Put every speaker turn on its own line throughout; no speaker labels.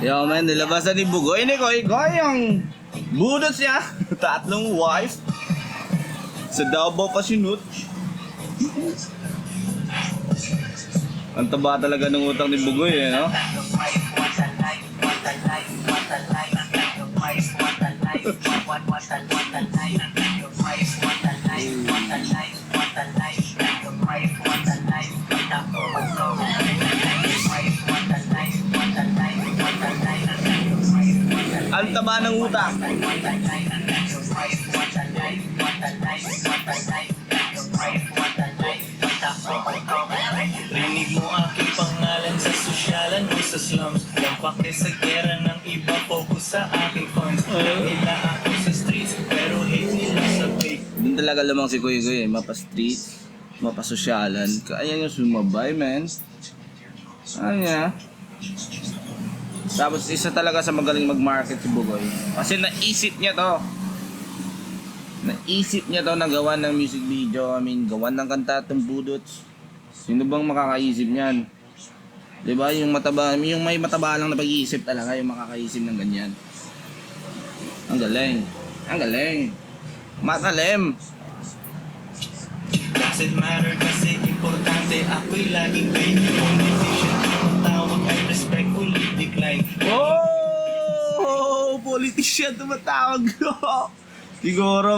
Yo man, nilabasan ni Bugoy ni Koy yung budot siya. Tatlong wife. Sa Davao pa sinut. Ang taba talaga ng utang ni Bugoy eh, no? Ang taba ng utang.
Rinig mo aking pangalan sa sosyalan o sa slums. Lampak sa gera ng iba, focus sa aking funds. Nila ako sa streets, pero hate nila sa fake.
Doon talaga lamang si Kuya Kuya, mapa-street, mapa-sosyalan. Kaya yung sumabay, man. Ano niya? Tapos isa talaga sa magaling mag-market si Bugoy. Kasi naisip niya to. Naisip niya to na gawa ng music video. I mean, gawa ng kanta itong budots. Sino bang makakaisip niyan? Diba? Yung mataba, yung may mataba lang na pag-iisip talaga yung makakaisip ng ganyan. Ang galing. Ang galing. Matalim.
Doesn't matter kasi importante, ako'y laging paid. Politician, ang tawag ay respectfully decline.
Oh! Politician tumatawag ko. Siguro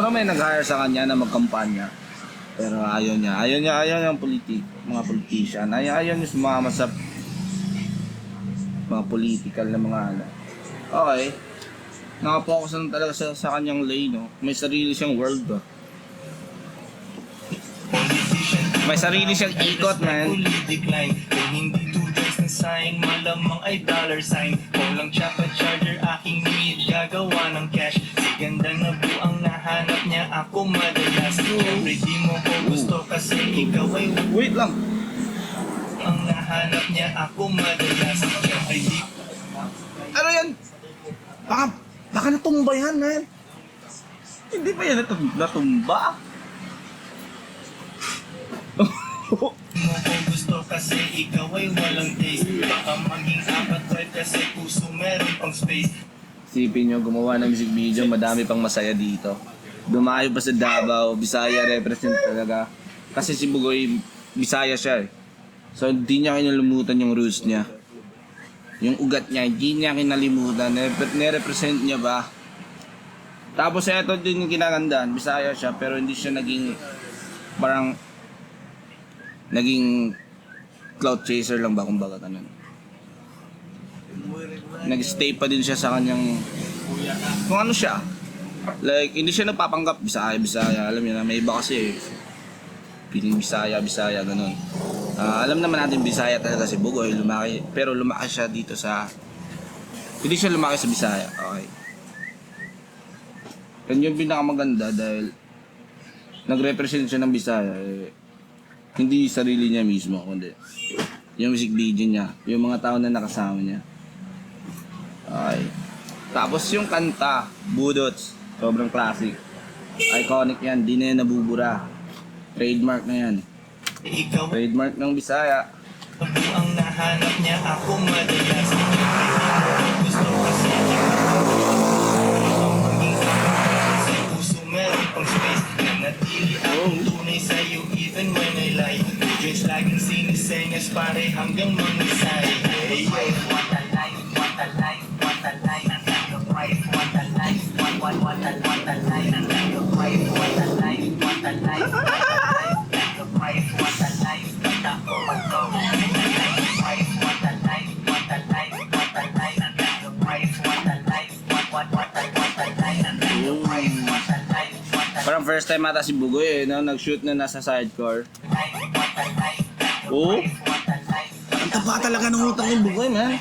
may nag-hire sa kanya na magkampanya. Pero ayaw niya yung mga politician. Ayaw niya sumama sa mga political na mga ano. Okay. Nakapokus na talaga sa kanyang lane, no? May sarili siyang world, ba? May sarili siyang ikot, man.
Decline. Kung hindi 2 days na sign, malamang ay dollar sign. Walang tsaka charger, aking need, gagawa ng cash. Si ganda na buang nahanap niya, ako madalas. Siyempre di mo ko gusto kasi ikaw ay
Wait lang.
ang nahanap niya, ako madalas. Siyempre di
Ano yan? Baka natumba yan, man. Hindi pa yan natumba.
mo ko gusto kasi ikaw ay walang taste. Baka maging 4-5 kasi puso meron pang space.
Isipin nyo, gumawa ng music video, madami pang masaya dito. Dumayo pa sa Davao, Bisaya represent talaga. Kasi si Bugoy, Bisaya siya eh. So hindi niya kinalimutan yung roots niya. Yung ugat niya, hindi niya kinalimutan. Nire-represent niya ba? Tapos eto din yung kinagandaan, Bisaya siya, pero hindi siya naging parang naging cloud chaser lang ba, kumbaga ganun. Nag-stay pa din siya sa kanyang kung ano siya. Like, hindi siya nagpapanggap Bisaya. Alam niyo na, may iba kasi piling Bisaya, ganun. Alam naman natin Bisaya talaga si Bugoy, lumaki. Pero lumaki siya dito sa hindi siya lumaki sa Bisaya. Okay. Yan yung pinakamaganda dahil nag-represent siya ng Bisaya. Hindi sarili niya mismo, kundi yung music video niya, yung mga tao na nakasama niya. Okay. Tapos yung kanta, Budots, sobrang classic. Iconic yan, di na yan nabubura. Trademark na yan.
Ikaw
Trademark ng Bisaya.
ang nahanap niya, ako madalas. Gusto kasi sa puso meron pang space. Nanatili akong tunay sa'yo even when I lie. Just laging sinisenyas pare hanggang mangisay. Hey, what a life, what a life, what a life. What a life, what a life, what a life. What a life, what a life, what a life. What a life, what a
Parang first time ata si Bugoy no? Nag-shoot na nasa sidecar. Oh? Ang taba talaga ng utang ng Bugoy, man.